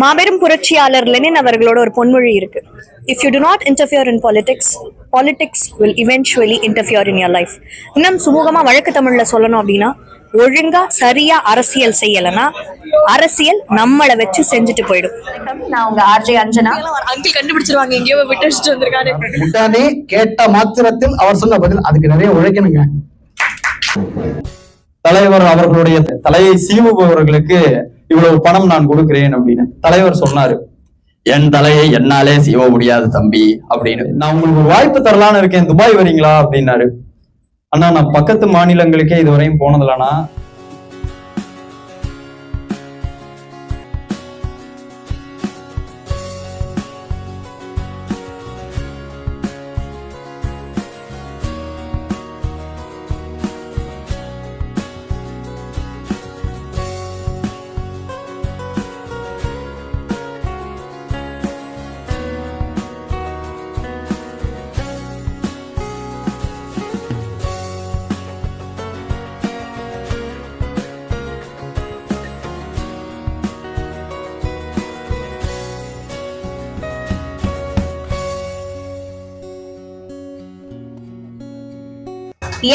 மாபெரும் புரட்சியாளர் லெனின் அவர்களோட ஒரு பொன்மொழி இருக்கு. If you to not interfere in politics, politics will eventually interfere in your life. இன்னும் சுமூகமா வழக்கு தமிழ்ல சொல்லணும் அப்படின்னா, ஒழுங்கா சரியா அரசியல் செய்யலைன்னா அரசியல் நம்மளை வச்சு செஞ்சுட்டு போயிடும். நான் உங்க ஆர்ஜே அஞ்சனா. அங்கிள் கண்டுபிடிச்சிருவாங்க, எங்கேயோ விட்டு வச்சுட்டு வந்திருக்காரு. உடனே கேட்ட மாத்திரத்தில் அவர் சொன்ன பதில் அதுக்கு நிறைய உழைக்கணுங்க. தலைவர் அவர்களுடைய தலையை சீவுபவர்களுக்கு இவ்வளவு பணம் நான் கொடுக்கிறேன் அப்படின்னு தலைவர் சொன்னாரு. என் தலையை என்னாலே சீவ முடியாது தம்பி அப்படின்னு. நான் உங்களுக்கு ஒரு வாய்ப்பு தரலான்னு இருக்கேன், துபாய் வரீங்களா அப்படின்னாரு. ஆனா நான் பக்கத்து மாநிலங்களுக்கே இதுவரையும் போனதில்லனா.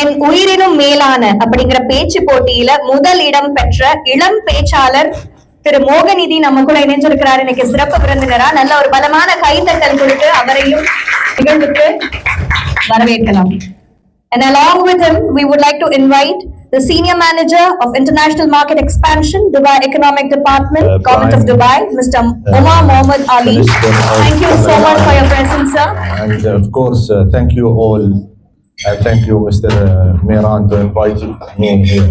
என் உயிரினும் மேலான அப்படிங்கிற பேச்சு போட்டியில முதல் இடம் பெற்ற இளம் பேச்சாளர் திரு மோகநிதி நம்ம கூட இணைஞ்சிருக்கிறார் இன்னைக்கு சிறப்பு விருந்தினரா. நல்ல ஒரு பலமான கைத்தட்டல் கொடுத்து அவரையும் நிகழ்வுக்கு வரவேற்கலாம். And along with him, we would like to invite the Senior Manager of International Market Expansion, Dubai Economic Department, Government of Dubai, Mr. Omar Mohammed Ali. Thank you so much for your presence, sir. And of course, thank you all. Thank you, Mr. Mehran, to invite me here.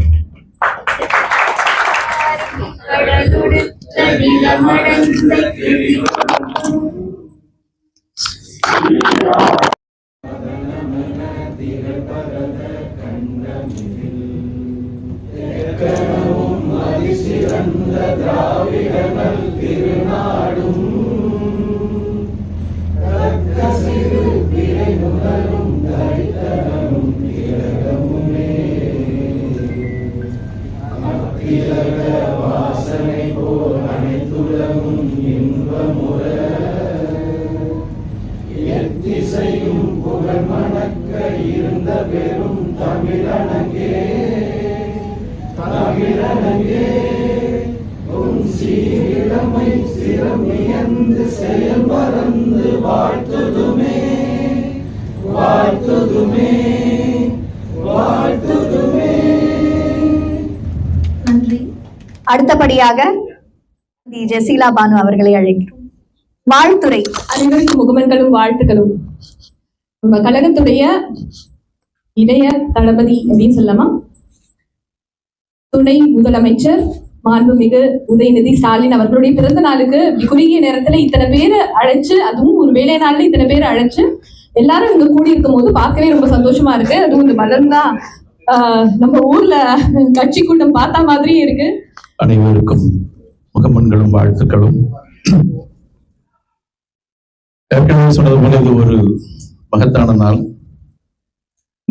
அடுத்தபடியாக ஜெசிலா பானு அவர்களை அழைக்கிறோம். வாழ்த்துறை. அனைவருக்கும் முகமன்களும் வாழ்த்துக்களும். நம்ம கழகத்துடைய இளைய தளபதி அப்படின்னு சொல்லலாமா, துணை முதலமைச்சர் மாண்புமிகு உதயநிதி ஸ்டாலின் அவர்களுடைய பிறந்த நாளுக்கு குறுகிய நேரத்துல இத்தனை பேரை அழைச்சு, அதுவும் ஒரு வேலை நாள்ல இத்தனை பேரை அழைச்சு எல்லாரும் இங்க கூடி இருக்கும் போது பார்க்கவே ரொம்ப சந்தோஷமா இருக்கு. அதுவும் இந்த மலர்ந்தா நம்ம ஊர்ல கட்சி கூட்டம் பார்த்த மாதிரியே இருக்கு. அனைவருக்கும் முகமன்களும் வாழ்த்துக்களும். ஏற்கனவே சொன்னது போல இது ஒரு மகத்தான நாள்.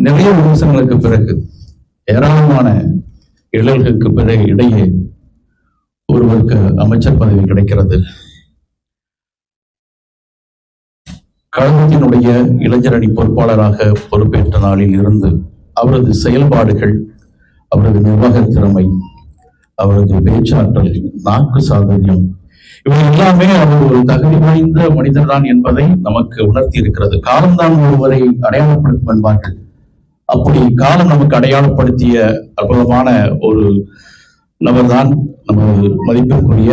நிறைய விமர்சனங்களுக்கு பிறகு, ஏராளமான இழல்களுக்கு பிறகு இடையே ஒருவருக்கு அமைச்சர் பதவி கிடைக்கிறது. கழகத்தினுடைய இளைஞரணி பொறுப்பாளராக பொறுப்பேற்ற நாளில் இருந்து அவரது செயல்பாடுகள், அவரது நிர்வாக திறமை, அவரது பேச்சாற்றல், நாக்கு சாதரியம், இவை எல்லாமே அவர் ஒரு தகுதி வாய்ந்த மனிதர் தான் என்பதை நமக்கு உணர்த்தி இருக்கிறது. காலம்தான் ஒருவரை அடையாளப்படுத்தும் என்பார்கள். அப்படி காலம் நமக்கு அடையாளப்படுத்திய அற்புதமான ஒரு நபர்தான் நமது மதிப்பிற்குரிய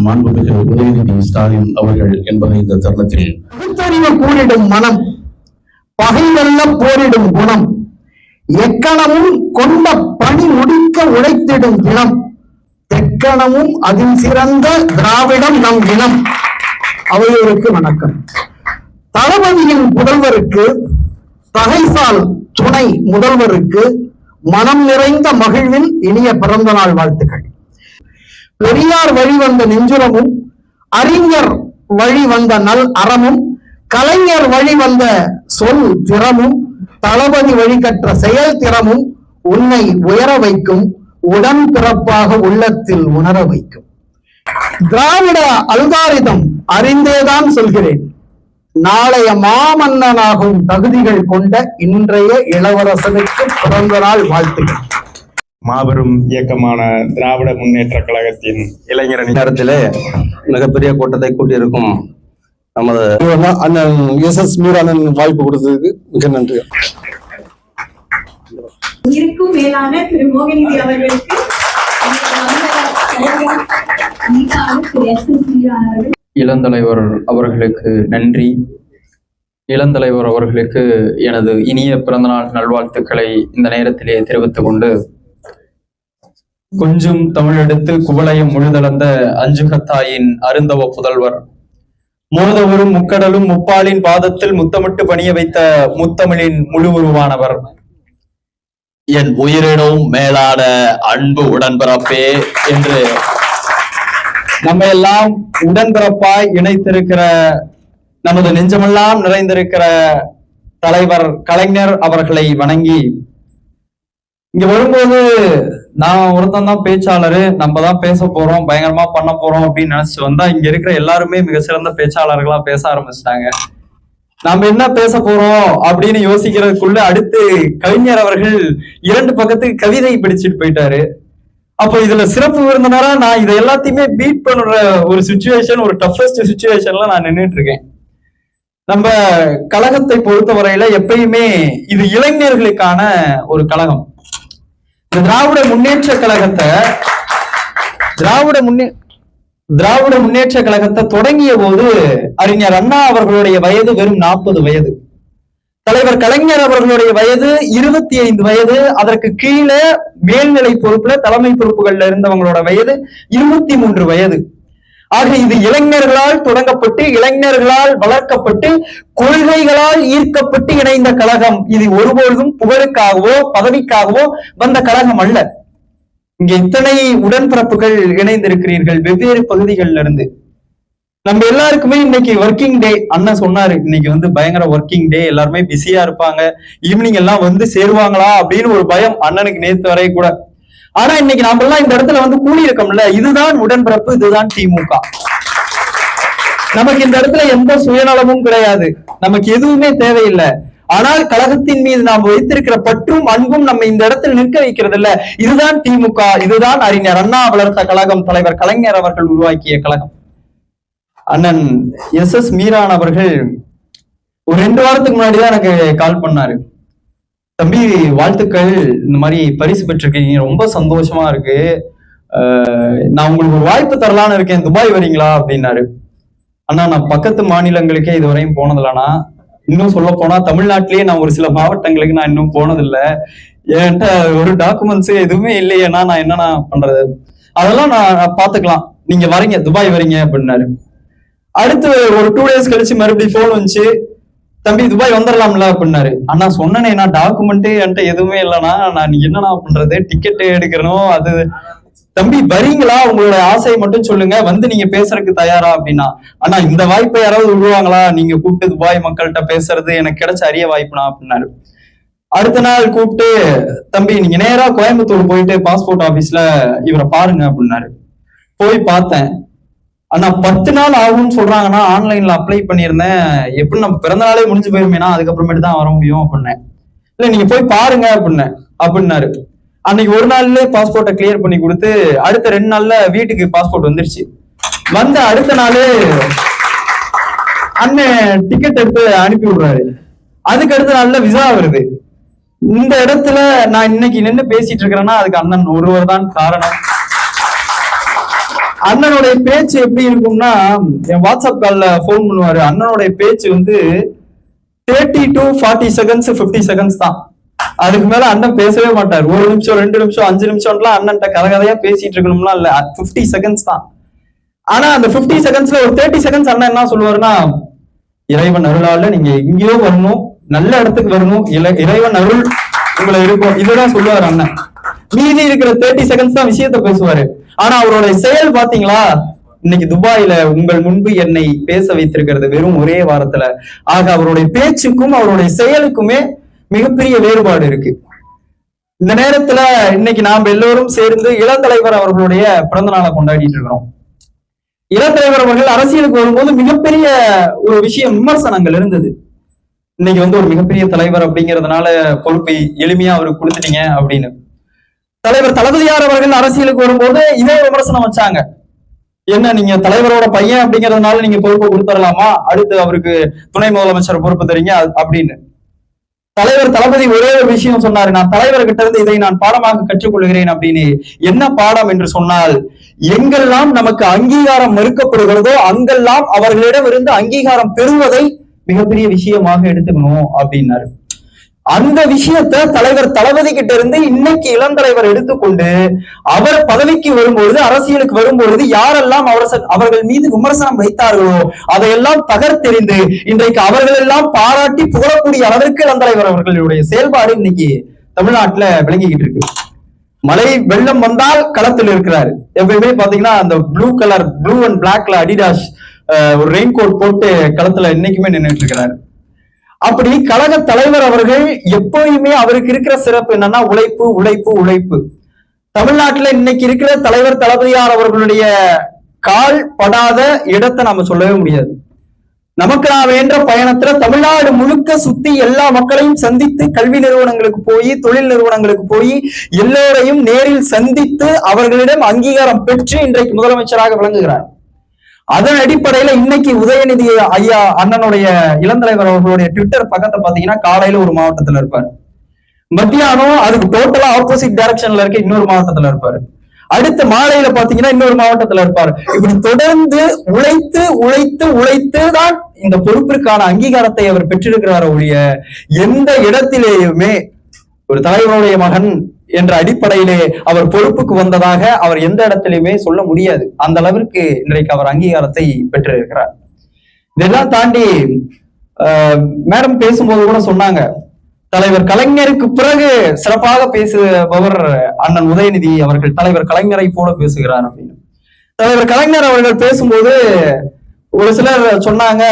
மாண்புமிகு உதயநிதி ஸ்டாலின் அவர்கள் என்பதை இந்த தருணத்தில் பகுத்தறிவு கூறிடும் மனம், பகை வெல்ல போரிடும் குணம், எக்கணமும் கொண்ட பணி முடிக்க உழைத்திடும் இனம், தெக்கணமும் அதில் சிறந்த திராவிடம் நம் இனம். அவையோருக்கு வணக்கம். தளபதியின் புதல்வருக்கு, தகைசால் துணை முதல்வருக்கு மனம் நிறைந்த மகிழ்வில் இனிய பிறந்த நாள் வாழ்த்துக்கள். பெரியார் வழிவந்த நெஞ்சுரமும், அறிஞர் வழி வந்த நல் அறமும், கலைஞர் வழி வந்த சொல் திறமும், தளபதி வழிகற்ற செயல் திறமும் உன்னை உயர வைக்கும், உடன் பிறப்பாக உள்ளத்தில் உணர வைக்கும். திராவிட அல்காரிதம் அறிந்தேதான் சொல்கிறேன். நாளைய மாமன்னனாகும் தகுதிகள் கொண்ட இன்றைய இளவரசனுக்கு பிறந்த நாள் வாழ்த்துக்கள். மாபெரும் இயக்கமான திராவிட முன்னேற்ற கழகத்தின் இளைஞரணி நேரத்திலே மிகப்பெரிய கூட்டத்தை கூட்டியிருக்கும் நமது அண்ணன் எஸ் மீரானன் வாய்ப்பு கொடுத்ததுக்கு மிக நன்றி. உயிருக்கும் மேலான திரு மோகனிதி அவர்களுக்கு இளந்தலைவர் அவர்களுக்கு நன்றி. இளந்தலைவர் அவர்களுக்கு எனது இனிய பிறந்தநாள் நல்வாழ்த்துக்களை இந்த நேரத்திலே தெரிவித்துக் கொண்டு, கொஞ்சம் தமிழெடுத்து குவளையம் முழுதளந்த அஞ்சுகத்தாயின் அருந்தவ புதல்வர், மோதவரும் முக்கடலும் முப்பாலின் பாதத்தில் முத்தமிட்டு பணிய வைத்த முத்தமிழின் முழு உருவானவர், என் உயிரினும் மேலான அன்பு உடன்பிறப்பே என்று நம்ம எல்லாம் உடன்பிறப்பாய் இணைத்திருக்கிற, நமது நெஞ்சமெல்லாம் நிறைந்திருக்கிற தலைவர் கலைஞர் அவர்களை வணங்கி, இங்க வரும்போது நான் ஒருத்தன் தான் பேச்சாளரு, நம்ம தான் பேச போறோம், பயங்கரமா பண்ண போறோம் அப்படின்னு நினைச்சு வந்தா, இங்க இருக்கிற எல்லாருமே மிக சிறந்த பேச்சாளர்களா பேச ஆரம்பிச்சிட்டாங்க. நாம என்ன பேச போறோம் அப்படின்னு யோசிக்கிறதுக்குள்ள அடுத்து கவிஞர் அவர்கள் 2 பக்கத்துக்கு கவிதை படிச்சுட்டு போயிட்டாரு. அப்போ இதுல சிறப்பு விருந்தினரா நான் இதை எல்லாத்தையுமே பீட் பண்ற ஒரு சுச்சுவேஷன், ஒரு டஃபஸ்ட் சுச்சுவேஷன்ல நான் நின்றுட்டு இருக்கேன். நம்ம கழகத்தை பொறுத்தவரையில எப்பயுமே இது இளைஞர்களுக்கான ஒரு கழகம். இந்த திராவிட முன்னேற்ற கழகத்தை திராவிட முன்னேற்ற கழகத்தை தொடங்கிய போது அறிஞர் அண்ணா அவர்களுடைய வயது வெறும் 40 வயது, தலைவர் கலைஞர் அவர்களுடைய வயது 25 வயது, அதற்கு கீழே மேல்நிலை பொறுப்புல தலைமை பொறுப்புகள்ல இருந்தவங்களோட வயது 23 வயது. ஆக இது இளைஞர்களால் தொடங்கப்பட்டு, இளைஞர்களால் வளர்க்கப்பட்டு, கொள்கைகளால் ஈர்க்கப்பட்டு இணைந்த கழகம். இது ஒருபொழுதும் புகழுக்காகவோ பதவிக்காகவோ வந்த கழகம் அல்ல. இங்க இத்தனை உடன்பிறப்புகள் இணைந்திருக்கிறீர்கள் வெவ்வேறு பகுதிகளில இருந்து. நம்ம எல்லாருக்குமே இன்னைக்கு ஒர்க்கிங் டே. அண்ணன் சொன்னாரு, இன்னைக்கு பயங்கர ஒர்க்கிங் டே, எல்லாருமே பிஸியா இருப்பாங்க, ஈவினிங் எல்லாம் சேருவாங்களா அப்படின்னு ஒரு பயம் அண்ணனுக்கு நேத்து வரை கூட. ஆனா இன்னைக்கு நாம எல்லாம் இந்த இடத்துல கூடி இருக்கோம்ல, இதுதான் உடன்பிறப்பு, இதுதான் திமுக. நமக்கு இந்த இடத்துல எந்த சுயநலமும் கிடையாது, நமக்கு எதுவுமே தேவையில்லை. ஆனால் கழகத்தின் மீது நாம் வைத்திருக்கிற பற்றும் அன்பும் நம்ம இந்த இடத்தில் நிற்க வைக்கிறது இல்ல. இதுதான் திமுக, இதுதான் அறிஞர் அண்ணா வளர்த்த கழகம், தலைவர் கலைஞர் அவர்கள் உருவாக்கிய கழகம். அண்ணன் எஸ் மீரான் அவர்கள் ஒரு 2 வாரத்துக்கு முன்னாடிதான் எனக்கு கால் பண்ணாரு. தம்பி வாழ்த்துக்கள், இந்த மாதிரி பரிசு பெற்றிருக்கீங்க, ரொம்ப சந்தோஷமா இருக்கு, நான் உங்களுக்கு ஒரு வாய்ப்பு தரலான்னு இருக்கேன், துபாய் வரீங்களா அப்படின்னாரு. ஆனா நான் பக்கத்து மாநிலங்களுக்கே இதுவரையும் போனதில்லண்ணா, இன்னும் சொல்ல போனா தமிழ்நாட்டிலேயே நான் ஒரு சில மாவட்டங்களுக்கு நான் இன்னும் போனதில்லை, என்கிட்ட ஒரு டாக்குமெண்ட்ஸ் எதுவுமே இல்லையேன்னா நான் என்னன்னா பண்றது, அதெல்லாம் நான் பாத்துக்கலாம், நீங்க வரீங்க துபாய் வரீங்க அப்படின்னாரு. அடுத்து ஒரு 2 டேஸ் கழிச்சு மறுபடியும் போன் வந்துச்சு, தம்பி துபாய் வந்துடலாம்ல அப்படின்னாரு. ஆனா சொன்னனே, நான் டாக்குமெண்ட்டு என்கிட்ட எதுவுமே இல்லைன்னா நான் என்னன்னா பண்றது, டிக்கெட் எடுக்கணும், அது தம்பி வரீங்களா, உங்களோட ஆசையை மட்டும் சொல்லுங்க, நீங்க பேசுறதுக்கு தயாரா அப்படின்னா. ஆனா இந்த வாய்ப்பை யாராவது விடுவாங்களா, நீங்க கூப்பிட்டு துபாய் மக்கள்கிட்ட பேசுறது எனக்கு கிடைச்ச அரிய வாய்ப்புனா அப்படின்னாரு. அடுத்த நாள் கூப்பிட்டு, தம்பி நீங்க நேரா கோயம்புத்தூர் போயிட்டு பாஸ்போர்ட் ஆபீஸ்ல இவரை பாருங்க அப்படின்னாரு. போய் பார்த்தேன். ஆனா 10 நாள் ஆகும்னு சொல்றாங்கன்னா ஆன்லைன்ல அப்ளை பண்ணியிருந்தேன், எப்படி நம்ம பிறந்த நாளே முடிஞ்சு போயிருமேனா, அதுக்கப்புறமேட்டு தான் வர முடியும் அப்படின்னேன். இல்ல நீங்க போய் பாருங்க அப்படின்னாரு. அன்னைக்கு ஒரு நாள்லயே பாஸ்போர்ட்டை கிளியர் பண்ணி கொடுத்து, அடுத்த 2 நாள்ல வீட்டுக்கு பாஸ்போர்ட் வந்துருச்சு. வந்த அடுத்த நாளே அண்ணன் டிக்கெட் எடுத்து அனுப்பி விடுறாரு. அதுக்கு அடுத்த நாள்ல விசா வருது. இந்த இடத்துல நான் இன்னைக்கு நின்று பேசிட்டு இருக்கிறேன்னா அதுக்கு அண்ணன் ஒருவர் தான் காரணம். அண்ணனுடைய பேச்சு எப்படி இருக்கும்னா, என் வாட்ஸ்அப் கால்ல போன் பண்ணுவாரு. அண்ணனுடைய பேச்சு 30 to 40 செகண்ட்ஸ் 50 செகண்ட்ஸ் தான், அதுக்கு மேல அண்ணன் பேசவே மாட்டார். 1 நிமிஷம் 2 நிமிஷம் 5 நிமிஷம்லாம் அண்ணன்ட்ட கதையா பேசிட்டு இருக்கணும்னா இல்ல, 50 செகண்ட்ஸ் தான். ஆனா அந்த 50 செகண்ட்ஸ்ல ஒரு 30 செகண்ட்ஸ் அண்ணன் என்ன சொல்லுவாருன்னா, இறைவன் அருளால நீங்க எங்கேயோ வரணும், நல்ல இடத்துக்கு வரணும், இறைவன் அருள் உங்களை இருக்கும், இதுதான் சொல்லுவாரு அண்ணன். மீதி இருக்கிற 30 செகண்ட்ஸ் தான் விஷயத்த பேசுவாரு. ஆனா அவருடைய செயல் பாத்தீங்களா, இன்னைக்கு துபாயில உங்கள் முன்பு என்னை பேச வைத்திருக்கிறது வெறும் ஒரே வாரத்துல. ஆக அவருடைய பேச்சுக்கும் அவருடைய செயலுக்குமே மிகப்பெரிய வேறுபாடு இருக்கு. இந்த நேரத்துல இன்னைக்கு நாம் எல்லோரும் சேர்ந்து இளந்தலைவர் அவர்களுடைய பிறந்த நாளை கொண்டாடிட்டு இருக்கிறோம். இளந்தலைவர் அவர்கள் அரசியலுக்கு வரும்போது மிகப்பெரிய ஒரு விஷயம் விமர்சனங்கள் இருந்தது. இன்னைக்கு ஒரு மிகப்பெரிய தலைவர் அப்படிங்கிறதுனால பொறுப்பை எளிமையா அவருக்கு கொடுத்துட்டீங்க அப்படின்னு. தலைவர் தளபதியார் அவர்கள் அரசியலுக்கு வரும்போது இதே விமர்சனம் வச்சாங்க. என்ன நீங்க தலைவரோட பையன் அப்படிங்கிறதுனால நீங்க பொறுப்பை கொடுத்துடலாமா, அடுத்து அவருக்கு துணை முதலமைச்சர் பொறுப்பு தரீங்க அப்படின்னு. தலைவர் தளபதி ஒரே ஒரு விஷயம் சொன்னாரு, நான் தலைவர்கிட்ட இருந்து இதை நான் பாடமாக கற்றுக்கொள்கிறேன் அப்படின்னு. என்ன பாடம் என்று சொன்னால், எங்கெல்லாம் நமக்கு அங்கீகாரம் மறுக்கப்படுகிறதோ அங்கெல்லாம் அவர்களிடம் இருந்து அங்கீகாரம் பெறுவதை மிகப்பெரிய விஷயமாக எடுத்துக்கணும் அப்படின்னாரு. அந்த விஷயத்த தலைவர் தளபதி கிட்ட இருந்து இன்னைக்கு இளந்தலைவர் எடுத்துக்கொண்டு அவர் பதவிக்கு வரும்பொழுது, அரசியலுக்கு வரும்பொழுது யாரெல்லாம் அவர்கள் மீது விமர்சனம் வைத்தார்களோ அதையெல்லாம் தகர்த்தெறிந்து இன்றைக்கு அவர்கள் எல்லாம் பாராட்டி புகழக்கூடிய அளவிற்கு இளந்தலைவர் அவர்களுடைய செயல்பாடு இன்னைக்கு தமிழ்நாட்டுல விளங்கிக்கிட்டு இருக்கு. மழை வெள்ளம் வந்தால் களத்தில் இருக்கிறாரு. எப்பயுமே பாத்தீங்கன்னா அந்த ப்ளூ அண்ட் பிளாக்ல அடிடாஸ் ஒரு ரெயின் கோட் போட்டு களத்துல இன்னைக்குமே நின்றுட்டு இருக்கிறாரு. அப்படி கழக தலைவர் அவர்கள் எப்பயுமே அவருக்கு இருக்கிற சிறப்பு என்னன்னா உழைப்பு உழைப்பு உழைப்பு. தமிழ்நாட்டுல இன்னைக்கு இருக்கிற தலைவர் தளபதியார் அவர்களுடைய கால் படாத இடத்தை நாம சொல்லவே முடியாது. நமக்கு நான் வேண்ட பயணத்துல தமிழ்நாடு முழுக்க சுத்தி எல்லா மக்களையும் சந்தித்து, கல்வி நிறுவனங்களுக்கு போய், தொழில் நிறுவனங்களுக்கு போய் எல்லோரையும் நேரில் சந்தித்து அவர்களிடம் அங்கீகாரம் பெற்று இன்றைக்கு முதலமைச்சராக விளங்குகிறார். அதன் அடிப்படையில இன்னைக்கு உதயநிதி ஐயா அண்ணனுடைய இளந்தலைவர் அவர்களுடைய ட்விட்டர் பக்கத்தை பாத்தீங்கன்னா காலையில ஒரு மாவட்டத்துல இருப்பாரு, மத்தியானம் அதுக்கு டோட்டலா ஆப்போசிட் டைரக்ஷன்ல இருக்க இன்னொரு மாவட்டத்துல இருப்பாரு, அடுத்த மாலையில பாத்தீங்கன்னா இன்னொரு மாவட்டத்துல இருப்பாரு. இப்படி தொடர்ந்து உழைத்து உழைத்து உழைத்து தான் இந்த பொறுப்பிற்கான அங்கீகாரத்தை அவர் பெற்றிருக்கிறார். ஒழிய எந்த இடத்திலேயுமே ஒரு தலைவருடைய மகன் என்ற அடிப்படையிலே அவர் பொறுப்புக்கு வந்ததாக அவர் எந்த இடத்திலுமே சொல்ல முடியாது. அந்த அளவிற்கு இன்றைக்கு அவர் அங்கீகாரத்தை பெற்றிருக்கிறார். இதெல்லாம் தாண்டி மேடம் பேசும்போது கூட சொன்னாங்க, தலைவர் கலைஞருக்கு பிறகு சிறப்பாக பேசுபவர் அண்ணன் உதயநிதி அவர்கள் தலைவர் கலைஞரை போல பேசுகிறார் அப்படின்னு. தலைவர் கலைஞர் அவர்கள் பேசும்போது ஒரு சிலர் சொன்னாங்க,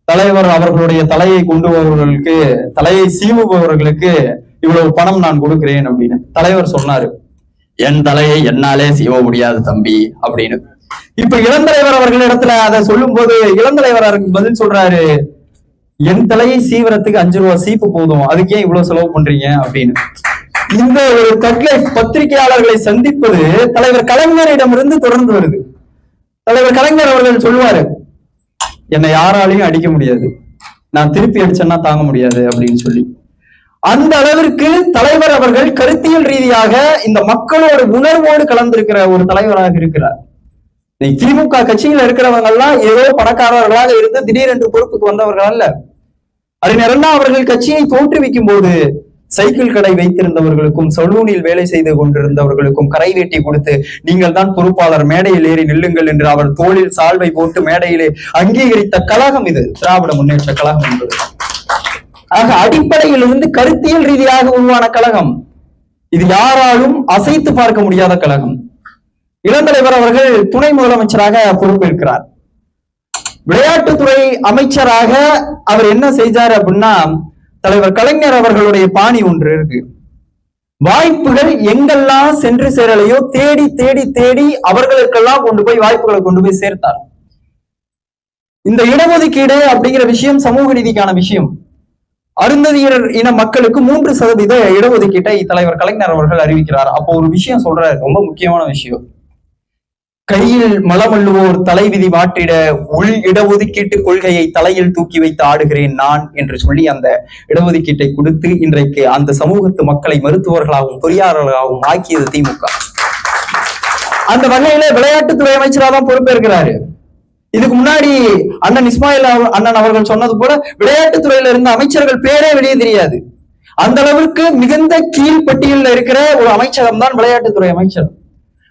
தலைவர் அவர்களுடைய தலையை கொண்டு வருபவர்களுக்கு, தலையை சீவுபவர்களுக்கு இவ்வளவு பணம் நான் கொடுக்கிறேன் அப்படின்னு. தலைவர் சொன்னாரு, என் தலையை என்னாலே சீவ முடியாது தம்பி அப்படின்னு. இப்ப இளந்தலைவர் அவர்கள் இடத்துல அதை சொல்லும் போது இளந்தலைவர் பதில் சொல்றாரு, என் தலையை சீவரத்துக்கு 5 ரூபா சீப்பு போதும், அதுக்கே இவ்வளவு செலவு பண்றீங்க அப்படின்னு. இந்த ஒரு தட்லை பத்திரிகையாளர்களை சந்திப்பது தலைவர் கலைஞரிடமிருந்து தொடர்ந்து வருது. தலைவர் கலைஞர் அவர்கள் சொல்லுவாரு, என்னை யாராலையும் அடிக்க முடியாது, நான் திருப்பி அடிச்சேன்னா தாங்க முடியாது அப்படின்னு சொல்லி. அந்த அளவிற்கு தலைவர் அவர்கள் கருத்தியல் ரீதியாக இந்த மக்களோட உணர்வோடு கலந்திருக்கிற ஒரு தலைவராக இருக்கிறார். திமுக கட்சியில் இருக்கிறவங்க எல்லாம் ஏதோ பணக்காரர்களாக இருந்து திடீரென்று பொறுப்புக்கு வந்தவர்கள் அல்ல. அறிஞர் அண்ணா அவர்கள் கட்சியை தோற்றுவிக்கும் போது சைக்கிள் கடை வைத்திருந்தவர்களுக்கும் சலூனில் வேலை செய்து கொண்டிருந்தவர்களுக்கும் கரை வெட்டி கொடுத்து நீங்கள் தான் பொறுப்பாளர், மேடையில் ஏறி நில்லுங்கள் என்று அவர் தோளில் சால்வை போட்டு மேடையிலே அங்கீகரித்த கழகம் இது திராவிட முன்னேற்ற கழகம் என்பது. ஆக அடிப்படையில் இருந்து கருத்தியல் ரீதியாக உருவான கழகம் இது, யாராலும் அசைத்து பார்க்க முடியாத கழகம். இளந்தலைவர் அவர்கள் துணை முதலமைச்சராக பொறுப்பேற்கிறார். விளையாட்டுத்துறை அமைச்சராக அவர் என்ன செய்தார் அப்படின்னா, தலைவர் கலைஞர் அவர்களுடைய பாணி ஒன்று இருக்கு. வாய்ப்புகள் எங்கெல்லாம் சென்று சேரலையோ தேடி தேடி தேடி அவர்களுக்கெல்லாம் கொண்டு போய் வாய்ப்புகளை கொண்டு போய் சேர்த்தார். இந்த இடஒதுக்கீடு அப்படிங்கிற விஷயம் சமூக நீதிக்கான விஷயம். அருந்ததியர் இன மக்களுக்கு 3% இடஒதுக்கீட்டை தலைவர் கலைஞர் அவர்கள் அறிவிக்கிறார். அப்போ ஒரு விஷயம் சொல்றாரு, ரொம்ப முக்கியமான விஷயம். கையில் மலமல்லுவோர் தலைவிதி மாற்றிட உள் இடஒதுக்கீட்டு கொள்கையை தலையில் தூக்கி வைத்து ஆடுகிறேன் நான் என்று சொல்லி அந்த இடஒதுக்கீட்டை கொடுத்து இன்றைக்கு அந்த சமூகத்து மக்களை மருத்துவர்களாகவும் பொறியாளர்களாகவும் ஆக்கியது திமுக. அந்த வகையில விளையாட்டுத்துறை அமைச்சராக தான் பொறுப்பேற்கிறாரு. இதுக்கு முன்னாடி அண்ணன் இஸ்மாயில் அண்ணன் அவர்கள் சொன்னது போல விளையாட்டுத்துறையில இருந்த அமைச்சர்கள் பேரே வெளியே தெரியாது. அந்த அளவுக்கு மிகுந்த கீழ்பட்டியலில் இருக்கிற ஒரு அமைச்சகம் தான் விளையாட்டுத்துறை அமைச்சர்.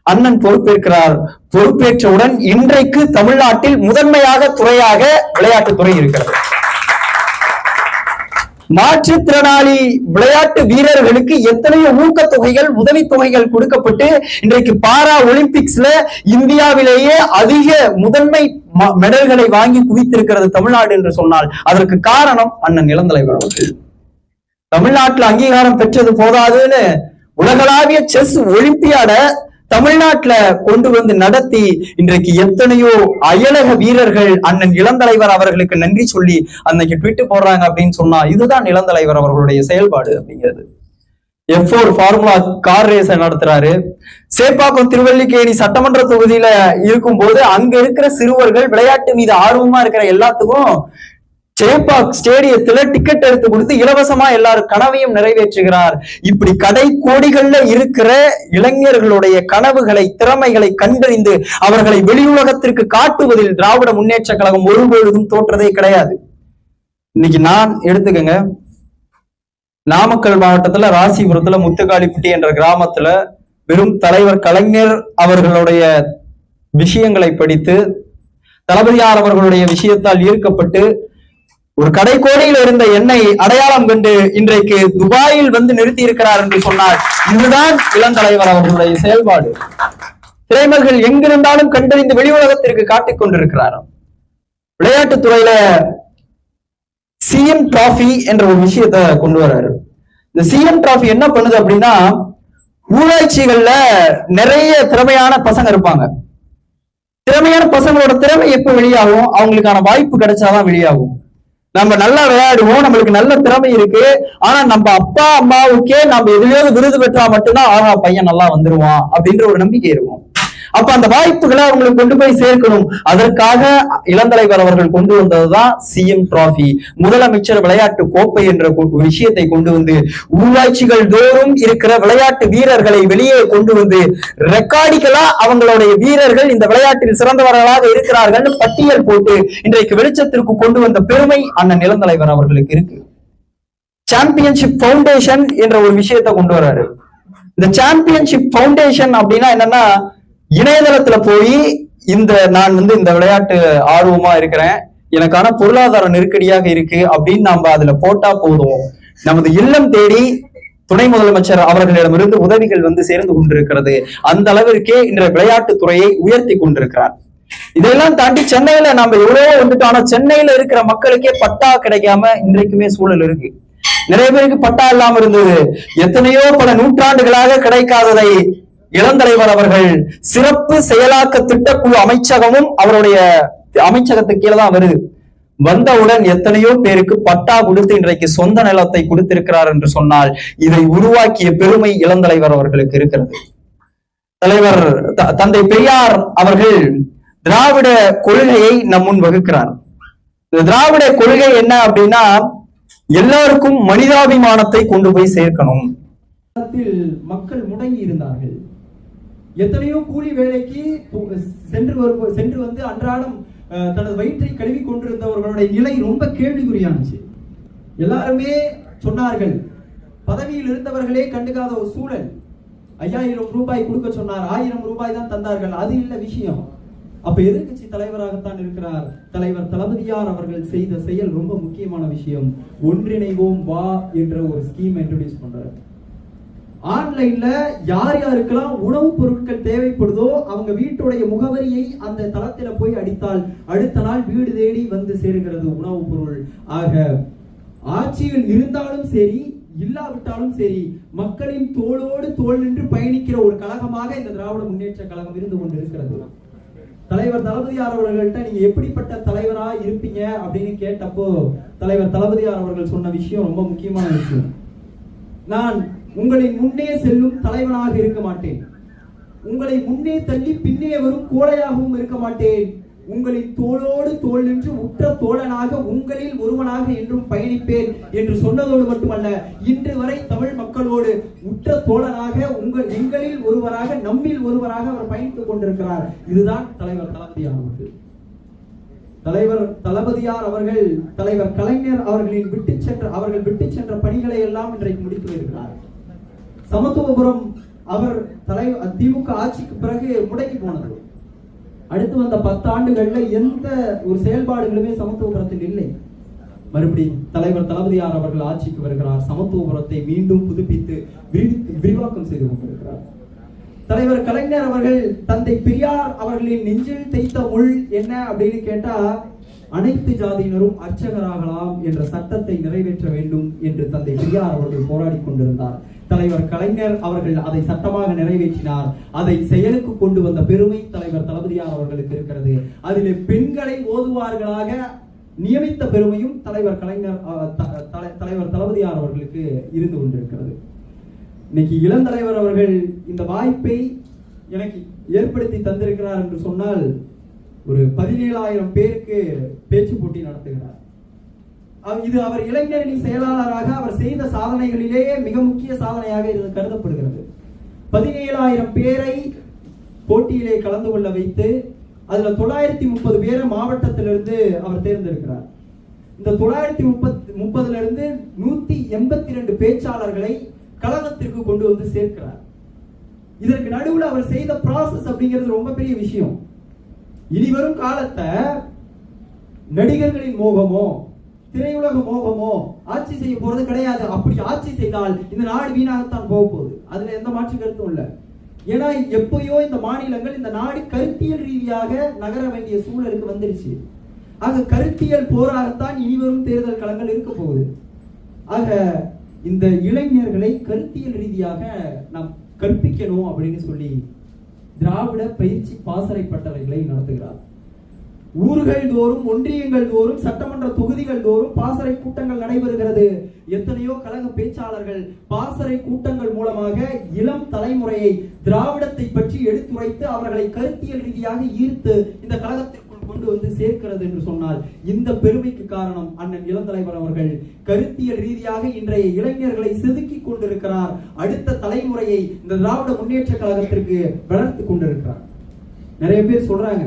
அண்ணன் பொறுப்பேற்கிறார். பொறுப்பேற்றவுடன் இன்றைக்கு தமிழ்நாட்டில் முதன்மையாக துறையாக விளையாட்டுத்துறை இருக்கிறது. மாற்றுத்திறனாளி விளையாட்டு வீரர்களுக்கு எத்தனையோ ஊக்கத்தொகைகள், உதவித்தொகைகள் கொடுக்கப்பட்டு இன்றைக்கு பாரா ஒலிம்பிக்ஸ்ல இந்தியாவிலேயே அதிக முதன்மை மெடல்களை வாங்கி குவித்திருக்கிறது தமிழ்நாடு என்று சொன்னால் அதற்கு காரணம் அண்ணன் இளந்தலைவர் அவர்கள். தமிழ்நாட்டில் அங்கீகாரம் பெற்றது போதாதுன்னு உலகளாவிய செஸ் ஒலிம்பியாட தமிழ்நாட்டுல கொண்டு வந்து நடத்தி இன்றைக்கு எத்தனையோ அயலக வீரர்கள் அண்ணன் இளந்தலைவர் அவர்களுக்கு நன்றி சொல்லி அன்னைக்கு ட்வீட் போடுறாங்க அப்படின்னு சொன்னா இதுதான் இளந்தலைவர் அவர்களுடைய செயல்பாடு அப்படிங்கிறது. F4 ஃபார்முலா கார் ரேஸ் நடத்துறாரு. சேப்பாக்கம் திருவல்லிக்கேணி சட்டமன்ற தொகுதியில இருக்கும் போது அங்க இருக்கிற சிறுவர்கள் விளையாட்டு மீது ஆர்வமா இருக்கிற எல்லாத்துக்கும் சேப்பாக் ஸ்டேடியத்துல டிக்கெட் எடுத்து கொடுத்து இலவசமா எல்லாரும் கனவையும் நிறைவேற்றுகிறார். இப்படி கடை கோடிகள்ல இருக்கிற இளைஞர்களுடைய கனவுகளை திறமைகளை கண்டறிந்து அவர்களை வெளியுலகத்திற்கு காட்டுவதில் திராவிட முன்னேற்ற கழகம் ஒருபொழுதும் தோற்றதே கிடையாது. இன்னைக்கு நான் எடுத்துக்கங்க, நாமக்கல் மாவட்டத்துல ராசிபுரத்துல முத்துக்காளிப்பட்டி என்ற கிராமத்துல வெறும் தலைவர் கலைஞர் அவர்களுடைய விஷயங்களை படித்து தளபதியார் அவர்களுடைய விஷயத்தால் ஈர்க்கப்பட்டு ஒரு கடைக்கோடியில் இருந்த என்னை அடையாளம் கண்டு இன்றைக்கு துபாயில் வந்து நிறுத்தி இருக்கிறார் என்று சொன்னார். இதுதான் இளந்தலைவர் அவர்களுடைய செயல்பாடு. திறமைகள் எங்கிருந்தாலும் கண்டறிந்து வெளி உலகத்திற்கு காட்டிக் கொண்டிருக்கிறார். விளையாட்டுத்துறையில சிஎம் டிராபி என்ற ஒரு விஷயத்த கொண்டு வர்றாரு. இந்த சிஎம் டிராபி என்ன பண்ணுது அப்படின்னா, ஊராட்சிகள்ல நிறைய திறமையான பசங்க இருப்பாங்க. திறமையான பசங்களோட திறமை எப்ப வெளியாகும்? அவங்களுக்கான வாய்ப்பு கிடைச்சாதான் வெளியாகும். நம்ம நல்லா விளையாடுவோம், நம்மளுக்கு நல்ல திறமை இருக்கு, ஆனா நம்ம அப்பா அம்மாவுக்கே நம்ம எதுலையாவது விருது பெற்றா மட்டும்தான் ஆஹா பையன் நல்லா வந்துருவான் அப்படின்ற ஒரு நம்பிக்கை இருக்கும். அப்ப அந்த வாய்ப்புகளை அவங்களுக்கு கொண்டு போய் சேர்க்கணும். அதற்காக இளந்தலைவர் அவர்கள் கொண்டு வந்ததுதான் சிஎம் டிராபி, முதலமைச்சர் விளையாட்டு கோப்பை என்ற விஷயத்தை கொண்டு வந்து ஊராட்சிகள் தோறும் இருக்கிற விளையாட்டு வீரர்களை வெளியே கொண்டு வந்து ரெக்கார்டிக்கலா அவங்களுடைய வீரர்கள் இந்த விளையாட்டில் சிறந்தவர்களாக இருக்கிறார்கள் பட்டியல் போட்டு இன்றைக்கு வெளிச்சத்திற்கு கொண்டு வந்த பெருமை அண்ணன் இளந்தலைவர் அவர்களுக்கு இருக்கு. சாம்பியன்ஷிப் பவுண்டேஷன் என்ற ஒரு விஷயத்தை கொண்டு வர்றாரு. இந்த சாம்பியன்ஷிப் பவுண்டேஷன் அப்படின்னா என்னன்னா, இணையதளத்துல போய் நான் இந்த விளையாட்டு ஆர்வமா இருக்கிறேன், எனக்கான பொருளாதார நெருக்கடியாக இருக்கு அப்படின்னு நம்ம அதுல போட்டா போதும், நமது இல்லம் தேடி துணை முதலமைச்சர் அவர்களிடமிருந்து உதவிகள் வந்து சேர்ந்து கொண்டிருக்கிறது. அந்த அளவிற்கே இன்றைய விளையாட்டு துறையை உயர்த்தி கொண்டிருக்கிறார். இதெல்லாம் தாண்டி சென்னையில நம்ம எவ்வளவோ வந்துட்டோம், ஆனா சென்னையில இருக்கிற மக்களுக்கே பட்டா கிடைக்காம இன்றைக்குமே சூழல் இருக்கு. நிறைய பேருக்கு பட்டா இல்லாம இருந்தது. எத்தனையோ பல நூற்றாண்டுகளாக கிடைக்காததை இளந்தலைவர் அவர்கள் சிறப்பு செயலாக்க திட்டக்குழு அமைச்சகமும் அவருடைய அமைச்சகத்துக்கு கீழே தான் வருது. வந்தவுடன் எத்தனையோ பேருக்கு பட்டா கொடுத்து இன்றைக்கு சொந்த நிலத்தை கொடுத்திருக்கிறார் என்று சொன்னால் இதை உருவாக்கிய பெருமை இளந்தலைவர் அவர்களுக்கு இருக்கிறது. தலைவர் தந்தை பெரியார் அவர்கள் திராவிட கொள்கையை நம் முன் வகுக்கிறார். இந்த திராவிட கொள்கை என்ன அப்படின்னா, எல்லாருக்கும் மனிதாபிமானத்தை கொண்டு போய் சேர்க்கணும். மக்கள் முடங்கி இருந்தார்கள். எத்தனையோ கூலி வேலைக்கு சென்று வந்து அன்றாடம் தனது வயிற்றை கழுவி கொண்டிருந்தவர்களுடைய நிலை ரொம்ப கேள்விக்குறியானுச்சு. எல்லாருமே சொன்னார்கள், பதவியில் இருந்தவர்களே கண்டுக்காத ஒரு சூழல். 5000 ரூபாய் கொடுக்க சொன்னார், 1000 ரூபாய் தான் தந்தார்கள். அது இல்ல விஷயம். அப்ப எதிர்கட்சி தலைவராகத்தான் இருக்கிறார். தலைவர் தளபதியார் அவர்கள் செய்த செயல் ரொம்ப முக்கியமான விஷயம். ஒன்றிணைவோம் வா என்ற ஒரு ஸ்கீம் இன்ட்ரோடியூஸ் பண்றாரு. ஆன்லைன்ல யார் யாருக்கெல்லாம் உணவுப் பொருட்கள் தேவைப்படுதோ அவங்க வீட்டுடைய முகவரியை அந்த தளத்தில போய் அடித்தால் அடுத்த நாள் வீடு தேடி வந்து சேருகிறது உணவுப் பொருள். ஆக ஆட்சியில் இருந்தாலும் சரி இல்லாவிட்டாலும் சரி மக்களின் தோளோடு தோள் நின்று பயணிக்கிற ஒரு கழகமாக இந்த திராவிட முன்னேற்ற கழகம் இருந்து கொண்டிருக்கிறது. தலைவர் தளபதியார் அவர்கள்ட்ட நீங்க எப்படிப்பட்ட தலைவரா இருப்பீங்க அப்படின்னு கேட்டப்போ தலைவர் தளபதியார் அவர்கள் சொன்ன விஷயம் ரொம்ப முக்கியமான விஷயம். நான் உங்களின் முன்னே செல்லும் தலைவனாக இருக்க மாட்டேன், உங்களை முன்னே தள்ளி பின்னே வரும் கோழையாகவும் இருக்க மாட்டேன், உங்களின் தோளோடு தோள் நின்று உற்ற தோழனாக உங்களில் ஒருவனாக என்றும் பயணிப்பேன் என்று சொன்னதோடு மட்டுமல்ல, இன்று வரை தமிழ் மக்களோடு உற்ற தோழனாக எங்களில் ஒருவராக நம்மில் ஒருவராக அவர் பயணித்துக் கொண்டிருக்கிறார். இதுதான் தலைவர் தளபதியார் அவர்கள். தலைவர் தளபதியார் அவர்கள் தலைவர் கலைஞர் அவர்களின் விட்டு சென்ற பணிகளை எல்லாம் இன்றைக்கு முடித்து வருகிறார். சமத்துவபுரம் அவர் திமுக ஆட்சிக்கு பிறகு முடங்கி போனது. அடுத்து வந்த 10 ஆண்டுகள்ல எந்த ஒரு செயல்பாடுகளுமே சமத்துவபுரத்தில் இல்லை. மறுபடியும் தலைவர் தளபதியார் அவர்கள் ஆட்சிக்கு வருகிறார். சமத்துவபுரத்தை மீண்டும் புதுப்பித்து விரிவாக்கம் செய்து கொண்டிருக்கிறார். தலைவர் கலைஞர் அவர்கள் தந்தை பெரியார் அவர்களின் நெஞ்சில் தைத்த முள் என்ன அப்படின்னு கேட்டா, அனைத்து ஜாதியினரும் அர்ச்சகராகலாம் என்ற சட்டத்தை நிறைவேற்ற வேண்டும் என்று தந்தை பெரியார் அவர்கள் போராடி கொண்டிருந்தார். தலைவர் கலைஞர் அவர்கள் அதை சட்டமாக நிறைவேற்றினார். அதை செயலுக்கு கொண்டு வந்த பெருமை தலைவர் தளபதியார் அவர்களுக்கு இருக்கிறது. அதிலே பெண்களை ஓதுவார்களாக நியமித்த பெருமையும் தலைவர் கலைஞர் தலைவர் தளபதியார் அவர்களுக்கு இருந்து கொண்டிருக்கிறது. இன்னைக்கு இளந்தலைவர் அவர்கள் இந்த வாய்ப்பை எனக்கு ஏற்படுத்தி தந்திருக்கிறார் என்று சொன்னால், ஒரு 17,000 பேருக்கு பேச்சு போட்டி நடத்துகிறார். இது அவர் இளைஞரணி செயலாளராக அவர் செய்த சாதனைகளிலேயே மிக முக்கிய சாதனையாக இது கருதப்படுகிறது. 17,000 பேரை போட்டியிலே கலந்து கொள்ள வைத்து அதுல 930 பேரை மாவட்டத்திலிருந்து அவர் தேர்ந்தெடுக்கிறார். இந்த 930 இருந்து 182 பேச்சாளர்களை கழகத்திற்கு கொண்டு வந்து சேர்க்கிறார். இதற்கு நடுவில் அவர் செய்த ப்ராசஸ் அப்படிங்கிறது ரொம்ப பெரிய விஷயம். இனி வரும் காலத்தை நடிகர்களின் மோகமோ திரையுலக மோகமோ ஆட்சி செய்ய போறது கிடையாது. அப்படி ஆட்சி செய்தால் இந்த நாடு வீணாகத்தான் போக போகுது. அதுல எந்த மாற்று கருத்தும் இல்லை. ஏன்னா எப்பயோ இந்த மாநிலங்கள் இந்த நாடு கருத்தியல் ரீதியாக நகர வேண்டிய சூழலுக்கு வந்துருச்சு. ஆக கருத்தியல் போராகத்தான் இனி வரும் தேர்தல் களங்கள் இருக்க போகுது. ஆக இந்த இளைஞர்களை கருத்தியல் ரீதியாக நாம் கற்பிக்கணும் அப்படின்னு சொல்லி திராவிட பயிற்சி பாசறை பட்டறைகளை நடத்துகிறார். ஊர்கள் தோறும் ஒன்றியங்கள் தோறும் சட்டமன்ற தொகுதிகள் தோறும் பாசறை கூட்டங்கள் நடைபெறுகிறது. எத்தனையோ கழக பேச்சாளர்கள் பாசறை கூட்டங்கள் மூலமாக இளம் தலைமுறையை திராவிடத்தை பற்றி எடுத்துரைத்து அவர்களை கருத்தியல் ரீதியாக ஈர்த்து இந்த கழகத்திற்குள் கொண்டு வந்து சேர்க்கிறது என்று சொன்னால், இந்த பெருமைக்கு காரணம் அண்ணன் இளந்தலைவர் அவர்கள் கருத்தியல் ரீதியாக இன்றைய இளைஞர்களை செதுக்கி கொண்டிருக்கிறார். அடுத்த தலைமுறையை இந்த திராவிட முன்னேற்ற கழகத்திற்கு வளர்த்து கொண்டிருக்கிறார். நிறைய பேர் சொல்றாங்க,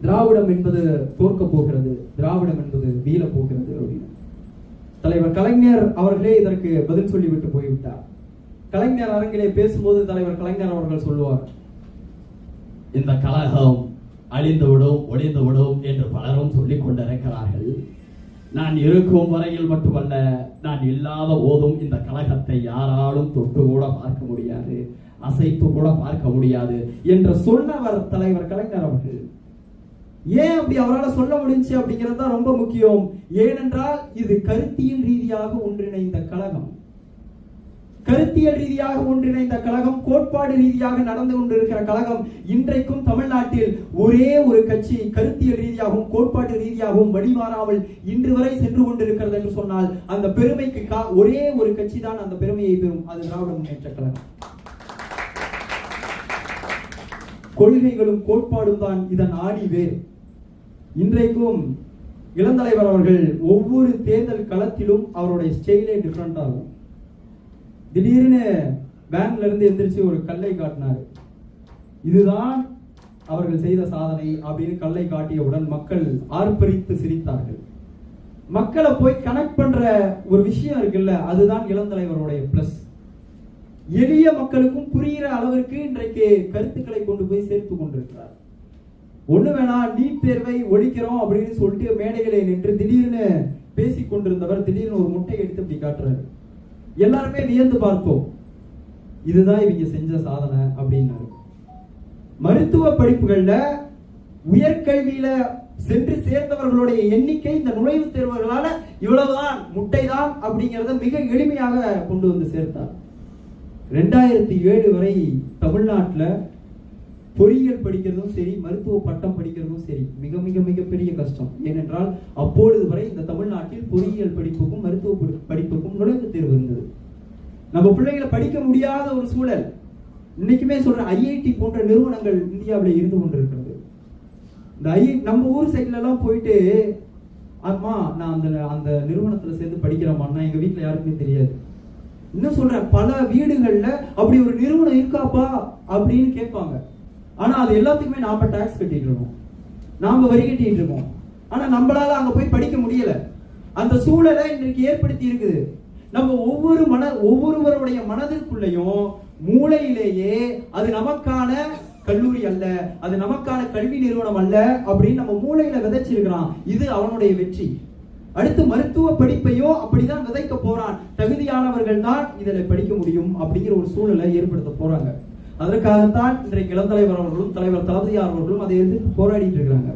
திராவிடம் என்பது தோற்க போகிறது, திராவிடம் என்பது வீழ போகிறது அப்படின்னு. தலைவர் கலைஞர் அவர்களே இதற்கு பதில் சொல்லிவிட்டு போய்விட்டார். கலைஞர் அரங்கிலே பேசும்போது தலைவர் கலைஞர் அவர்கள் சொல்லுவார், இந்த கழகம் அழிந்துவிடும் ஒளிந்துவிடும் என்று பலரும் சொல்லிக் கொண்டிருக்கிறார்கள். நான் இருக்கும் வரையில் மட்டுமல்ல, நான் இல்லாத போதும் இந்த கழகத்தை யாராலும் தொட்டு கூட பார்க்க முடியாது, அசைத்து கூட பார்க்க முடியாது என்று சொன்னவர் தலைவர் கலைஞர் அவர்கள். ஏன் அப்படி அவரால் சொல்ல முடிஞ்சு அப்படிங்கிறது தான் ரொம்ப முக்கியம். ஏனென்றால் இது கருத்தியல் ரீதியாக ஒன்றிணைந்த கழகம். கருத்தியல் ரீதியாக ஒன்றிணைந்த கழகம், கோட்பாடு ரீதியாக நடந்து கொண்டிருக்கிற கழகம். இன்றைக்கும் தமிழ்நாட்டில் ஒரே ஒரு கட்சி கருத்தியல் ரீதியாகவும் கோட்பாட்டு ரீதியாகவும் வழிமாறாமல் இன்று வரை சென்று கொண்டிருக்கிறது என்று சொன்னால் அந்த பெருமைக்கு ஒரே ஒரு கட்சி தான் அந்த பெருமையை பெறும். அது திராவிட முன்னேற்ற கழகம். கொள்கைகளும் கோட்பாடும் தான் இதன் ஆணி வேர். இன்றைக்கும் இளந்தலைவர் அவர்கள் ஒவ்வொரு தேர்தல் களத்திலும் அவருடைய ஸ்டைலே டிஃபரெண்டா இருக்கும். திடீர்னு வேன்ல இருந்து எந்திரிச்சு ஒரு கல்லை காட்டினாரு. இதுதான் அவர்கள் செய்த சாதனை அப்படின்னு கல்லை காட்டியவுடன் மக்கள் ஆர்ப்பரித்து சிரித்தார்கள். மக்களை போய் கனெக்ட் பண்ற ஒரு விஷயம் இருக்குல்ல, அதுதான் இளந்தலைவருடைய பிளஸ். எளிய மக்களுக்கும் புரிகிற அளவிற்கு இன்றைக்கு கருத்துக்களை கொண்டு போய் சேர்த்து கொண்டிருக்கிறார். ஒண்ணு வேணா நீட் தேர்வை ஒழிக்கிறோம் அப்படின்னு சொல்லிட்டு மேடைகளை நின்று திடீர்னு பேசிக் கொண்டிருந்தவர் திடீர்னு ஒரு முட்டையை எடுத்து இப்படி காட்டுறாரு. எல்லாருமே வியந்து பார்த்தோம், இதுதான் இவங்க செஞ்ச சாதனை அப்படின்னாரு. மருத்துவ படிப்புகள்ல உயர்கல்வியில சென்று சேர்ந்தவர்களுடைய எண்ணிக்கை இந்த நுழைவுத் தேர்வுகளால இவ்வளவுதான், முட்டைதான் அப்படிங்கிறத மிக எளிமையாக கொண்டு வந்து சேர்த்தார். 2007 வரை தமிழ்நாட்டில் பொறியியல் படிக்கிறதும் சரி, மருத்துவ பட்டம் படிக்கிறதும் சரி மிக மிக மிகப்பெரிய கஷ்டம். ஏனென்றால் அப்பொழுது வரை இந்த தமிழ்நாட்டில் பொறியியல் படிப்புக்கும் மருத்துவ படிப்புக்கும் நுழைவுத் தேர்வு இருந்தது. நம்ம பிள்ளைகளை படிக்க முடியாத ஒரு சூழல். இன்னைக்குமே சொல்றேன், ஐஐடி போன்ற நிறுவனங்கள் இந்தியாவில் இருந்து கொண்டிருக்கிறது. இந்த நம்ம ஊர் சைட்ல எல்லாம் போயிட்டு, அம்மா நான் அந்த நிறுவனத்துல சேர்ந்து படிக்கிறேம்மா, எங்க வீட்டுல யாருக்குமே தெரியாது. இன்னும் சொல்றேன், பல வீடுகள்ல அப்படி ஒரு நிறுவனம் இருக்காப்பா அப்படின்னு கேட்பாங்க. ஆனா அது எல்லாத்துக்குமே நாம டாக்ஸ் கட்டிட்டு இருக்கோம், நாம வரி கட்டிட்டு இருக்கோம். ஆனா நம்மளால அங்க போய் படிக்க முடியல. அந்த சூழலை இன்றைக்கு ஏற்படுத்தி இருக்குது. நம்ம ஒவ்வொருவருடைய மனதிற்குள்ளேயும் மூளையிலேயே அது நமக்கான கல்லூரி அல்ல, அது நமக்கான கல்வி நிறுவனம் அல்ல அப்படின்னு நம்ம மூளையில விதைச்சிருக்கிறான். இது அவனுடைய வெற்றி. அடுத்து மருத்துவ படிப்பையோ அப்படிதான் விதைக்க போறான். தகுதியானவர்கள் தான் இதில் படிக்க முடியும் அப்படிங்கிற ஒரு சூழலை ஏற்படுத்த போறாங்க. அதற்காகத்தான் இன்றைக்கு இளந்தலைவர் அவர்களும் தலைவர் தளபதியார் அவர்களும் அதை எதிர்த்து போராடிட்டு இருக்கிறாங்க.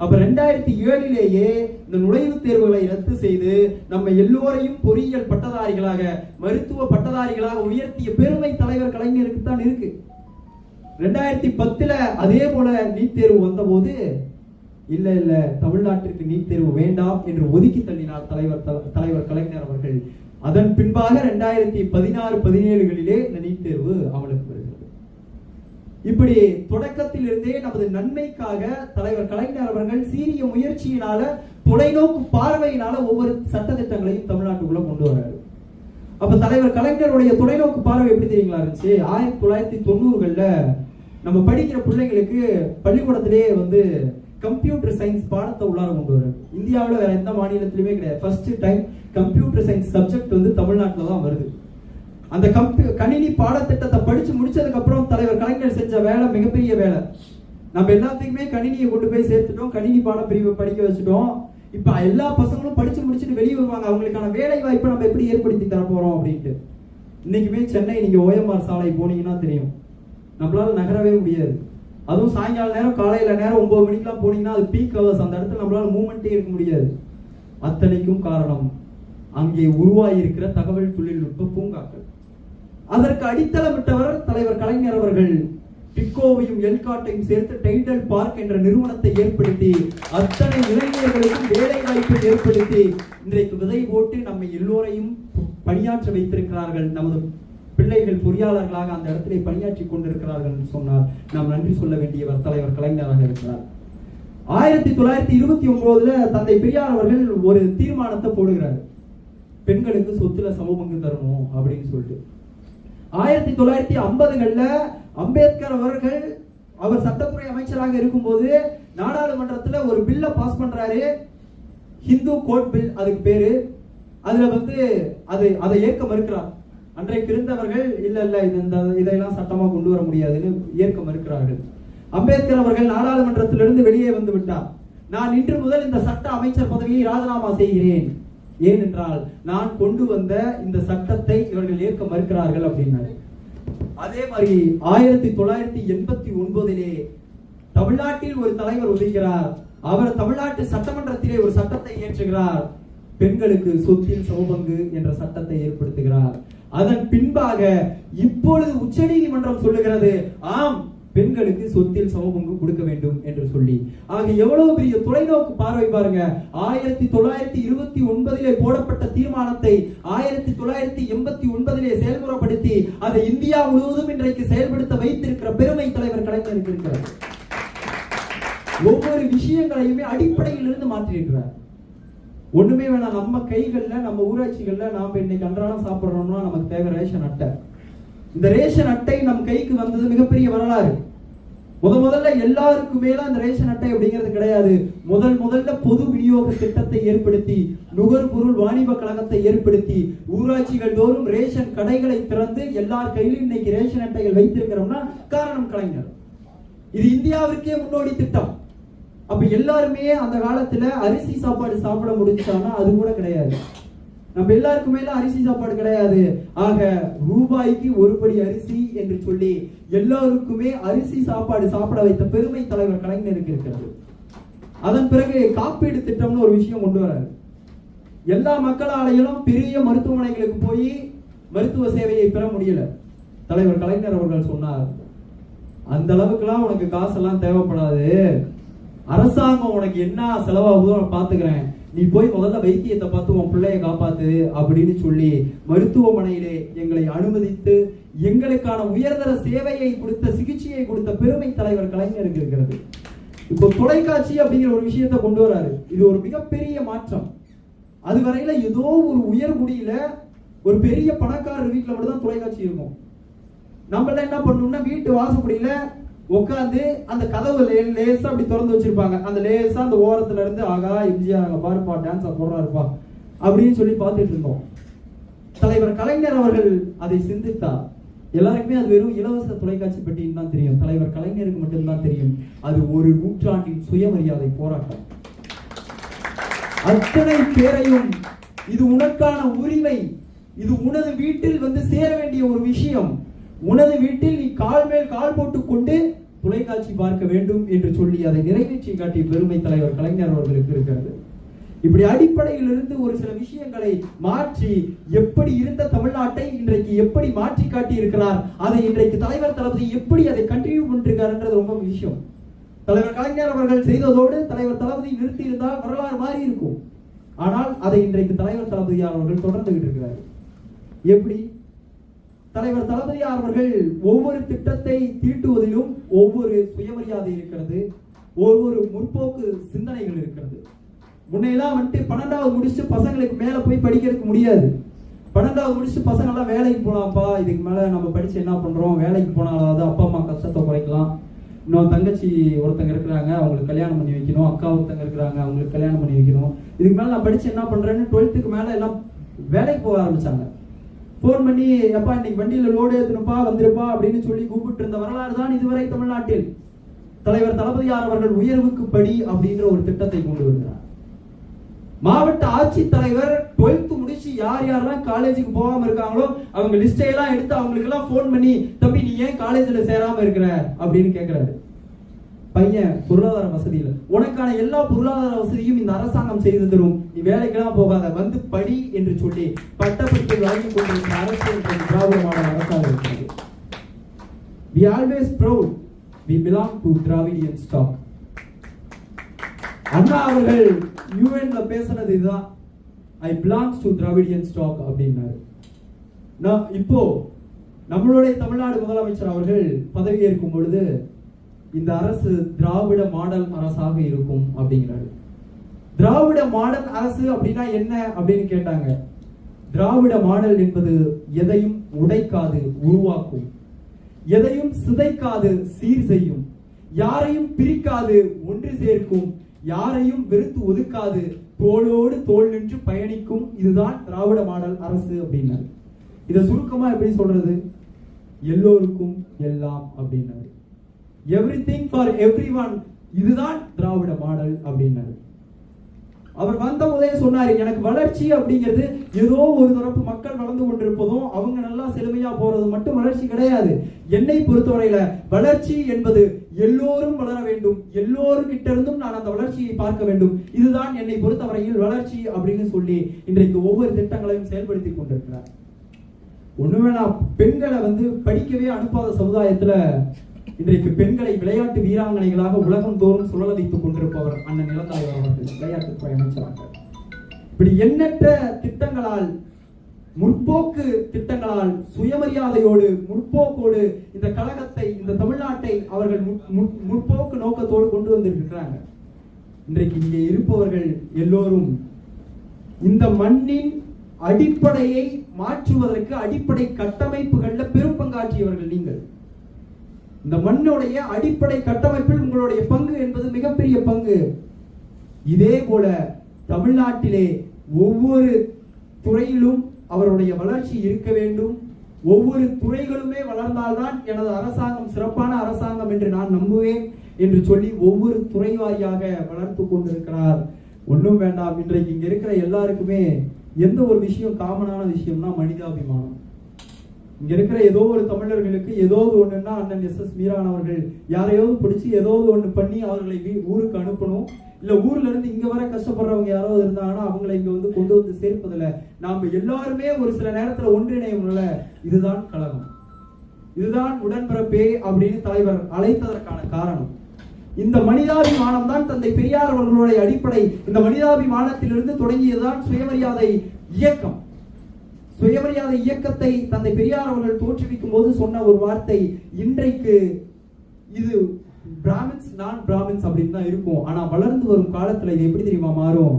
அப்ப 2007 இந்த நுழைவுத் தேர்வுகளை ரத்து செய்து நம்ம எல்லோரையும் பொறியியல் பட்டதாரிகளாக, மருத்துவ பட்டதாரிகளாக உயர்த்திய பெருமை தலைவர் கலைஞருக்கு தான் இருக்கு. 2010 அதே போல நீட் தேர்வு வந்த போது இல்ல தமிழ்நாட்டிற்கு நீட் தேர்வு வேண்டாம் என்று ஒதுக்கி தள்ளினார் தலைவர் கலைஞர் அவர்கள். அதன் பின்பாக 2016-17களிலே இந்த நீட் தேர்வு அமலுக்கு வருகிறது. இப்படி தொடக்கத்தில் இருந்தே நமது நன்மைக்காக தலைவர் கலைஞர் அவர்கள் சீரிய முயற்சியினால, தொலைநோக்கு பார்வையினால ஒவ்வொரு சட்டத்திட்டங்களையும் தமிழ்நாட்டுக்குள்ள கொண்டு வர்றாரு. அப்ப தலைவர் கலைஞருடைய தொலைநோக்கு பார்வை எப்படி தெரியுங்களா இருந்துச்சு? 1990களில் நம்ம படிக்கிற பிள்ளைங்களுக்கு பள்ளிக்கூடத்திலேயே வந்து கம்ப்யூட்டர் சயின்ஸ் பாடத்தை உள்ளார கொண்டு வர்றாரு. இந்தியாவில் வேற எந்த மாநிலத்திலுமே கிடையாது. First time computer science subject வந்து தமிழ்நாட்டில் தான் வருது. அந்த கணினி பாடத்திட்டத்தை படிச்சு முடிச்சதுக்கு அப்புறம் தலைவர் கலைஞர் செஞ்ச வேலை மிகப்பெரிய வேலை. நம்ம எல்லாத்துக்குமே கணினியை கொண்டு போய் சேர்த்துட்டோம், கணினி பாட பிரிவை படிக்க வச்சுட்டோம். இப்ப எல்லா பசங்களும் படிச்சு முடிச்சுட்டு வெளியே வருவாங்க. அவங்களுக்கான வேலை வாய்ப்பை நம்ம எப்படி ஏற்படுத்தி தர போறோம் அப்படின்ட்டு. இன்னைக்குமே சென்னை நீங்க OMR சாலை போனீங்கன்னா தெரியும், நம்மளால நகரவே முடியாது. அதுவும் சாயங்கால நேரம், காலையில நேரம் 9 மணிக்கெல்லாம் போனீங்கன்னா அது பீக் ஹவர்ஸ். அந்த இடத்துல நம்மளால மூவ்மெண்டே இருக்க முடியாது. அத்தனைக்கும் காரணம் அங்கே உருவாகி இருக்கிற தகவல் தொழில்நுட்ப பூங்காக்கள். அதற்கு அடித்தளமிட்டவர் தலைவர் கலைஞர் அவர்கள். டிக்கோவையும் எல்காட்டையும் சேர்த்து டைடல் பார்க் என்ற நிறுவனத்தை ஏற்படுத்தி அத்தனை இளைஞர்களுக்கும் வேலை வாய்ப்பை ஏற்படுத்தி இன்றைக்கு விதை போட்டு நம்ம எல்லோரையும் பணியாற்ற வைத்திருக்கிறார்கள். நமது பிள்ளைகள் பொறியாளர்களாக அந்த இடத்திலே பணியாற்றி கொண்டிருக்கிறார்கள் என்று சொன்னால் நாம் நன்றி சொல்ல வேண்டியவர் தலைவர் கலைஞராக இருக்கிறார். 1929 தந்தை பெரியார் அவர்கள் ஒரு தீர்மானத்தை போடுகிறார், பெண்களுக்கு சொத்துல சமபங்கு தரணும் அப்படின்னு சொல்லிட்டு. 1950களில் அம்பேத்கர் அவர்கள் அவர் சட்டத்துறை அமைச்சராக இருக்கும்போது நாடாளுமன்றத்துல ஒரு பில்ல பாஸ் பண்றாரு, ஹிந்து கோட் பில் அதுக்கு பேரு. அதுல வந்து அதை ஏற்க மறுக்கிறார். அன்றைக்கு இருந்தவர்கள் இல்ல இதெல்லாம் சட்டமா கொண்டு வர முடியாதுன்னு ஏற்க மறுக்கிறார்கள். அம்பேத்கர் அவர்கள் நாடாளுமன்றத்திலிருந்து வெளியே வந்து விட்டார். நான் இன்று முதல் இந்த சட்ட அமைச்சர் பதவியை ராஜினாமா செய்கிறேன், ஏனென்றால் நான் கொண்டு வந்த இந்த சட்டத்தை இவர்கள் ஏற்க மறுக்கிறார்கள் அப்படின்னாரு. அதே மாதிரி 1989 தமிழ்நாட்டில் ஒரு தலைவர் உதிக்கிறார். அவர் தமிழ்நாட்டு சட்டமன்றத்திலே ஒரு சட்டத்தை இயற்றுகிறார், பெண்களுக்கு சொத்தில் சமபங்கு என்ற சட்டத்தை ஏற்படுத்துகிறார். அதன் பின்பாக இப்பொழுது உச்சநீதிமன்றம் சொல்லுகிறது, ஆம் பெண்களுக்கு சொத்தில் சமபங்கு கொடுக்க வேண்டும் என்று சொல்லி. ஆக எவ்வளவு பெரிய தொலைநோக்கு பார்வை பாருங்க. 1929 போடப்பட்ட தீர்மானத்தை 1989 செயல்முறைப்படுத்தி அதை இந்தியா முழுவதும் இன்றைக்கு செயல்படுத்த வைத்திருக்கிற பெருமை தலைவர் கலைஞருக்கு இருக்கிறார். ஒவ்வொரு விஷயங்களையுமே அடிப்படையில் இருந்து மாற்றி இருக்கிறார். ஒண்ணுமே வேணாம், நம்ம கைகள்ல, நம்ம ஊராட்சிகள்ல நாம இன்னைக்கு அன்றாடம் சாப்பிடுறோம்னா நமக்கு தேவை ரேஷன் அட்டை. இந்த ரேஷன் அட்டை நம் கைக்கு வந்தது மிகப்பெரிய வரலாறு. முதல்ல எல்லாருக்குமே அந்த ரேஷன் அட்டை அப்படிங்கிறது கிடையாது. முதல்ல பொது விநியோக திட்டத்தை ஏற்படுத்தி, நுகர்பொருள் வாணிப கழகத்தை ஏற்படுத்தி, ஊராட்சிகள் தோறும் ரேஷன் கடைகளை திறந்து எல்லார் கையிலும் இன்னைக்கு ரேஷன் அட்டைகள் வைத்திருக்கிறோம்னா காரணம் கலைஞர். இது இந்தியாவிற்கே முன்னோடி திட்டம். அப்ப எல்லாருமே அந்த காலத்துல அரிசி சாப்பாடு சாப்பிட முடிஞ்சானா அது கூட கிடையாது. நம்ம எல்லாருக்குமே அரிசி சாப்பாடு கிடையாது. ஆக ரூபாய்க்கு ஒரு படி அரிசி என்று சொல்லி எல்லாருக்குமே அரிசி சாப்பாடு சாப்பிட வைத்த பெருமை தலைவர் கலைஞருக்கு இருக்கிறது. அதன் பிறகு காப்பீடு திட்டம்னு ஒரு விஷயம் கொண்டு வராரு. எல்லா மக்களாலையும் பெரிய மருத்துவமனைகளுக்கு போய் மருத்துவ சேவையை பெற முடியல. தலைவர் கலைஞர் அவர்கள் சொன்னார், அந்த அளவுக்குலாம் உனக்கு காசெல்லாம் தேவைப்படாது, அரசாங்கம் உனக்கு என்ன செலவாகுதோ நான் பாத்துக்கிறேன், நீ போய் முதல்ல வைத்தியத்தை பார்த்து உன் பிள்ளைய காப்பாத்து அப்படின்னு சொல்லி மருத்துவமனையிலே எங்களை அனுமதித்து எங்களுக்கான உயர்தர சேவையை கொடுத்த, சிகிச்சையை கொடுத்த பெருமை தலைவர் கலைஞருக்கு இருக்கிறது. இப்போ தொலைக்காட்சி அப்படிங்கிற ஒரு விஷயத்தை கொண்டு வராரு. இது ஒரு மிகப்பெரிய மாற்றம். அதுவரையில ஏதோ ஒரு உயர்குடியில ஒரு பெரிய பணக்காரர் வீட்டுல மட்டும் தான் தொலைக்காட்சி இருக்கும். நம்மள என்ன பண்ணணும்னா வீட்டு வாசப்படியில உட்காந்து அந்த கதவு லேசா அப்படி திறந்து வச்சிருப்பாங்க. அந்த லேசா அந்த ஓரத்துல இருந்து ஆகா எம்ஜிஆர் அங்க பாருப்பா டான்ஸா போடுறாருப்பா அப்படின்னு சொல்லி பார்த்துட்டு இருந்தோம். தலைவர் கலைஞர் அவர்கள் அதை சிந்தித்தார். எல்லாருக்குமே அது வெறும் இலவச தொலைக்காட்சி பெட்டின்னு தான் தெரியும். தலைவர் கலைஞருக்கு மட்டும்தான் தெரியும் அது ஒரு நூற்றாண்டின் சுயமரியாதை போராட்டம். அத்தனை பேரையும் இது உனக்கான உரிமை, இது உனது வீட்டில் வந்து சேர வேண்டிய ஒரு விஷயம், உனது வீட்டில் நீ கால் மேல் கால் போட்டுக் கொண்டு தொலைக்காட்சி பார்க்க வேண்டும் என்று சொல்லி அதை நிறைவேற்றி காட்டிய பெருமை தலைவர் கலைஞர் அவர்களுக்கு இருக்கிறது. இப்படி அடிப்படையிலிருந்து ஒரு சில விஷயங்களை மாற்றி எப்படி இருந்த தமிழ்நாட்டை இன்றைக்கு எப்படி மாற்றி காட்டி இருக்கிறார், அதை இன்றைக்கு தலைவர் தளபதி எப்படி அதை கண்டினியூ பண்ணிருக்காருன்றது ரொம்ப விஷயம். தலைவர் கலைஞர் அவர்கள் செய்ததோடு தலைவர் தளபதி நிறுத்தி இருந்தால் வரலாறு மாறி இருக்கும். ஆனால் அதை இன்றைக்கு தலைவர் தளபதியார் அவர்கள் தொடர்ந்துகிட்டு இருக்கிறார். எப்படி? தலைவர் தளபதியார் அவர்கள் ஒவ்வொரு திட்டத்தை தீட்டுவதிலும் ஒவ்வொரு சுயமரியாதை இருக்கிறது, ஒவ்வொரு முற்போக்கு சிந்தனைகள் இருக்கிறது. முன்னையெல்லாம் 12வது முடிச்சு பசங்களுக்கு மேல போய் படிக்கிறதுக்கு முடியாது. 12வது முடிச்சு பசங்க எல்லாம் வேலைக்கு போலாம்ப்பா, இதுக்கு மேல நம்ம படிச்சு என்ன பண்றோம், வேலைக்கு போனாலாவது அப்பா அம்மா கஷ்டத்தை குறைக்கலாம், இன்னும் தங்கச்சி ஒருத்தங்க இருக்கிறாங்க அவங்களுக்கு கல்யாணம் பண்ணி வைக்கணும், அக்கா ஒருத்தங்க இருக்கிறாங்க அவங்களுக்கு கல்யாணம் பண்ணி வைக்கணும், இதுக்கு மேல நான் படிச்சு என்ன பண்றேன்னு 12க்கு மேல எல்லாம் வேலைக்கு போக ஆரம்பிச்சாங்க. போன் பண்ணி எப்பா இன்னைக்கு வண்டியில லோடு ஏத்தணுப்பா வந்துருப்பா அப்படின்னு சொல்லி கூப்பிட்டு இருந்த வரலாறு தான் இதுவரை தமிழ்நாட்டில். தலைவர் தளபதியார் அவர்கள் உயர்வுக்கு படி அப்படின்ற ஒரு திட்டத்தை கொண்டு வருகிறார். மாவட்ட ஆட்சித்தலைவர் 12th முடிச்சு யார் யாரெல்லாம் காலேஜுக்கு போகாம இருக்காங்களோ அவங்க லிஸ்டை எல்லாம் எடுத்து அவங்களுக்கு எல்லாம் போன் பண்ணி தம்பி நீ ஏன் காலேஜ்ல சேராம இருக்கிற அப்படின்னு கேட்கிறாரு. பையன் பொருளாதார வசதி இல்லை, உனக்கான எல்லா பொருளாதார வசதியும் இந்த அரசாங்கம் செய்து தரும், நீ வேலைக்கெல்லாம் போகாத வந்து படி என்று சொல்லி பட்டப்படிப்பு வாங்கி கொண்டிருக்கிற அரசு திராவிட மாடல் அரசாங்கம் இருக்கிறது. We always proud we belong to Dravidian stock. அண்ணா அவர்கள் யூஎன்ல பேசினது இதுதான், I belongs to Dravidian stock அப்படின்னாரு. இப்போ நம்மளுடைய தமிழ்நாடு முதலமைச்சர் அவர்கள் பதவி ஏற்கும் பொழுது இந்த அரசு திராவிட மாடல் அரசாக இருக்கும் அப்படிங்கிறாரு. திராவிட மாடல் அரசு அப்படின்னா என்ன அப்படின்னு கேட்டாங்க. திராவிட மாடல் என்பது எதையும் உடைக்காது உருவாக்கும், எதையும் சிதைக்காது சீர் செய்யும், யாரையும் பிரிக்காது ஒன்று சேர்க்கும், யாரையும் வெறுத்து ஒதுக்காது தோளோடு தோள் நின்று பயணிக்கும், இதுதான் திராவிட மாடல் அரசு அப்படின்னாரு. இதை சுருக்கமா எப்படி சொல்றது? எல்லோருக்கும் எல்லாம் அப்படின்னாரு. எவ்ரிதிங் ஃபார் எவ்ரிஒன், இதுதான் திராவிட மாடல் அப்படின்னாரு. அவர் வந்த போதே சொன்னாரு, எனக்கு வளர்ச்சி அப்படிங்கிறது ஏதோ ஒரு தரப்பு மக்கள் வளர்ந்து கொண்டிருப்பதும் அவங்க நல்லா செழுமையா போறது மட்டும் வளர்ச்சி கிடையாது. என்னை பொறுத்தவரையில வளர்ச்சி என்பது எல்லோரும் வளர வேண்டும், எல்லோருக்கிட்ட இருந்தும் நான் அந்த வளர்ச்சியை பார்க்க வேண்டும், இதுதான் என்னை பொறுத்தவரையில் வளர்ச்சி அப்படின்னு சொல்லி இன்றைக்கு ஒவ்வொரு திட்டங்களையும் செயல்படுத்தி கொண்டிருக்கிறார். ஒண்ணுவேளா பெண்களை படிக்கவே அனுப்பாத சமுதாயத்துல இன்றைக்கு பெண்களை விளையாட்டு வீராங்கனைகளாக உலகம் தோறும் சுழல வைத்துக் கொண்டிருப்பவர் அண்ணன் இளந்தலைவர் அவர்கள், விளையாட்டுத்துறை அமைச்சராக. இப்படி எண்ணற்ற திட்டங்களால், முற்போக்கு திட்டங்களால், சுயமரியாதையோடு முற்போக்கோடு இந்த கழகத்தை, இந்த தமிழ்நாட்டை அவர்கள் முற்போக்கு நோக்கத்தோடு கொண்டு வந்திருக்கிறாங்க. இன்றைக்கு இங்கே இருப்பவர்கள் எல்லோரும் இந்த மண்ணின் அடிப்படையை மாற்றுவதற்கு அடிப்படை கட்டமைப்புகள்ல பெரும் பங்காற்றியவர்கள் நீங்கள். இந்த மண்ணுடைய அடிப்படை கட்டமைப்பில் உங்களுடைய பங்கு என்பது மிகப்பெரிய பங்கு. இதே போல தமிழ்நாட்டிலே ஒவ்வொரு துறையிலும் அவருடைய வளர்ச்சி இருக்க வேண்டும். ஒவ்வொரு துறைகளுமே வளர்ந்தால்தான் எனது அரசாங்கம் சிறப்பான அரசாங்கம் என்று நான் நம்புவேன் என்று சொல்லி ஒவ்வொரு துறை வாரியாக வளர்த்து கொண்டிருக்கிறார். ஒன்றும் வேண்டாம், இன்றைக்கு இங்க இருக்கிற எல்லாருக்குமே எந்த ஒரு விஷயம் காமனான விஷயம்னா மனிதாபிமானம். இங்க இருக்கிற ஏதோ ஒரு தமிழர்களுக்கு ஏதோ ஒண்ணுன்னா அண்ணன் எஸ்.எஸ். மீரான் அவர்கள் யாரையாவது பிடிச்சி ஏதோ ஒண்ணு பண்ணி அவர்களை ஊருக்கு அனுப்பணும், இல்ல ஊர்ல இருந்து இங்க வர கஷ்டப்படுறவங்க யாராவது இருந்தாங்கன்னா அவங்களை இங்க கொண்டு வந்து சேர்ப்பதில்ல. நாம எல்லாருமே ஒரு சில நேரத்துல ஒன்றிணையம்ல, இதுதான் கழகம், இதுதான் உடன்பிறப்பே அப்படின்னு தலைவர் அழைத்ததற்கான காரணம். இந்த மனிதாபிமானம் தான் தந்தை பெரியார் அவர்களுடைய அடிப்படை. இந்த மனிதாபிமானத்திலிருந்து தொடங்கியதுதான் சுயமரியாதை இயக்கம். சுயமரியாதை இயக்கத்தை தந்தை பெரியார் அவர்கள் தோற்றுவிக்கும் போது சொன்ன ஒரு வார்த்தை, இன்றைக்கு இது பிராமின்ஸ் நான் பிராமின்ஸ் அப்படின்னு தான் இருக்கும், ஆனா வளர்ந்து வரும் காலத்துல இது எப்படி தெரியுமா மாறும்?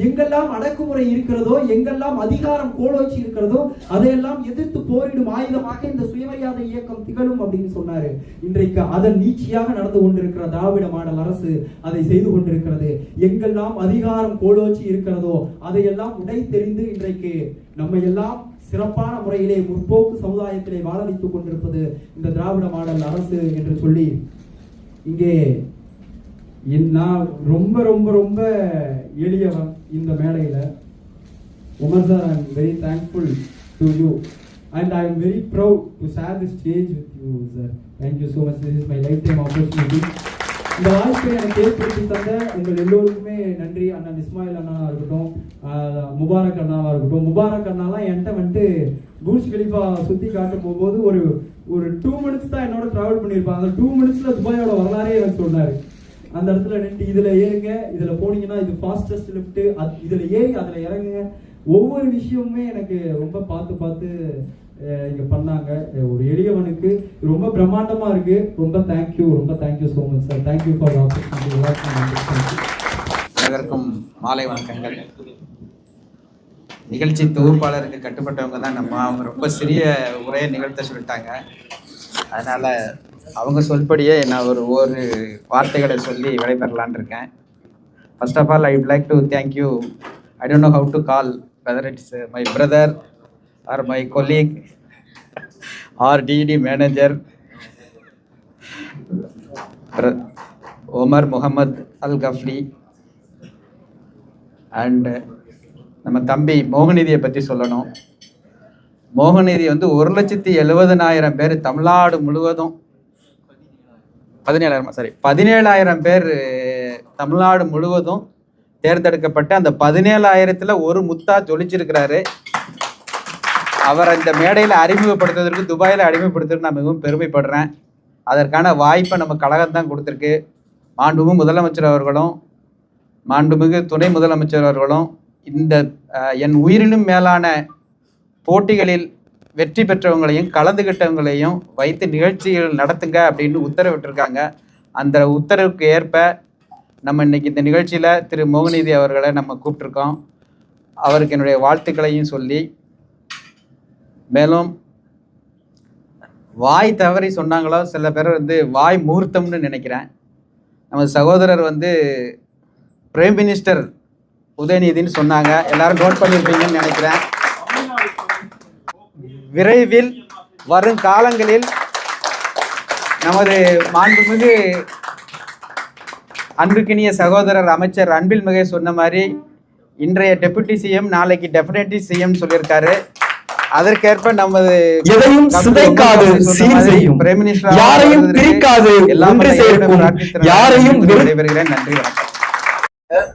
எங்கெல்லாம் அடக்குமுறை இருக்கிறதோ, எங்கெல்லாம் அதிகாரம் கோலோச்சி இருக்கிறதோ அதையெல்லாம் எதிர்த்து போரிடும் ஆயுதமாக இந்த சுயமரியாதை இயக்கம் திகழும் அப்படின்னு சொன்னாரு. இன்றைக்கு அதன் நீட்சியாக நடந்து கொண்டிருக்கிற திராவிட மாடல் அரசு அதை செய்து கொண்டிருக்கிறது. எங்கெல்லாம் அதிகாரம் கோலோச்சி இருக்கிறதோ அதையெல்லாம் உடைத்தெறிந்து இன்றைக்கு நம்ம எல்லாம் சிறப்பான முறையிலே முற்போக்கு சமுதாயத்திலே வாழ வைத்துக் கொண்டிருப்பது இந்த திராவிட மாடல் அரசு என்று சொல்லி, இங்கே நான் ரொம்ப ரொம்ப ரொம்ப எளியவன் இந்த மேடையில. Umar sir, I am very thankful to you. and I am very proud to share this stage with you, sir. Thank you so much. This is my lifetime opportunity. இந்த வாய்ப்பை எனக்கு ஏற்படுத்தி தந்த உங்கள் எல்லோருக்குமே நன்றி. அண்ணன் இஸ்மாயில் அண்ணாவா இருக்கட்டும், முபாரக் அண்ணாவா இருக்கட்டும். முபாரக் அண்ணாலாம் என்கிட்ட வந்துட்டு பூர்ஜ் கலீஃபா சுற்றி காட்டும் போகும்போது ஒரு 2 minutes தான் என்னோட ட்ராவல் பண்ணியிருப்பாங்க. அந்த 2 minutesல துபாயோட வரலாறே எனக்கு சொன்னார். அந்த இடத்துல நின்று இதில் ஏறுங்க, இதில் போனீங்கன்னா இது ஃபாஸ்டஸ்ட் லிஃப்ட்டு, இதில் ஏறி அதில் இறங்குங்க. ஒவ்வொரு விஷயமுமே எனக்கு ரொம்ப பார்த்து இங்கே பண்ணாங்க. ஒரு எளியவனுக்கு ரொம்ப பிரம்மாண்டமா இருக்கு. ரொம்ப thank you so much sir. Thank you for opportunity. அனைவருக்கும் மாலை வணக்கங்கள். நிகழ்ச்சி தொகுப்பாளருக்கு கட்டுப்பட்டவங்க தான் அவங்க ரொம்ப சிறிய உரையை நிகழ்த்த சொல்லிட்டாங்க. அதனால அவங்க சொல்படியே நான் ஒரு வார்த்தைகளை சொல்லி விடைபெறலான் இருக்கேன். First of all I would like to thank you. I don't know how to call, whether it's my brother or my colleague or DD manager Omar Muhammad Al Ghafri and நம்ம தம்பி மோகநிதியை பற்றி சொல்லணும். மோகநிதி 1,70,000 பேர் தமிழ்நாடு முழுவதும் 17,000 பேர் தமிழ்நாடு முழுவதும் தேர்ந்தெடுக்கப்பட்ட அந்த 17,000ல் ஒரு முத்தா ஜொலிச்சிருக்கிறாரு. அவரை இந்த மேடையில் அறிமுகப்படுத்துவதற்கு, துபாயில் அறிமுகப்படுத்துவதற்கு நான் மிகவும் பெருமைப்படுறேன். அதற்கான வாய்ப்பை நம்ம கழகம் தான் கொடுத்துருக்கு. மாண்புமிகு முதலமைச்சர் அவர்களும் மாண்புமிகு துணை முதலமைச்சர் அவர்களும் இந்த என் உயிரினும் மேலான போட்டிகளில் வெற்றி பெற்றவங்களையும் கலந்துகிட்டவங்களையும் வைத்து நிகழ்ச்சிகள் நடத்துங்க அப்படின்னு உத்தரவிட்டிருக்காங்க. அந்த உத்தரவுக்கு ஏற்ப நம்ம இன்னைக்கு இந்த நிகழ்ச்சியில் திரு மோகநிதி அவர்களை நம்ம கூப்பிட்டுருக்கோம். அவருக்கு என்னுடைய வாழ்த்துக்களையும் சொல்லி, மேலும் வாய் தவறி சொன்னாங்களோ சில பேர் வாய் முகூர்த்தம்னு நினைக்கிறேன். நம்ம சகோதரர் பிரைம் மினிஸ்டர் உதயநிதினு சொன்னாங்க. எல்லாரும் நோட் பண்ணியிருப்பீங்கன்னு நினைக்கிறேன். விரைவில் வரும் காலங்களில் நமது மாண்புமிகு அன்புக்கினிய சகோதரர் அமைச்சர் அன்பில் மகேஷ் சொன்ன மாதிரி இன்றைய டெபுட்டி சிஎம் நாளைக்கு டெஃபினெட்லி சிஎம் சொல்லியிருக்காரு. அதற்கேற்ப நமது எதையும் சிதைக்காது, சீர் செய்யும், பிரைம் மினிஸ்டர் யாரையும் பிரிக்காது, ஒன்று சேர்க்கும், யாரையும் விடைபெறுகிறேன். நன்றி, வணக்கம். Yes.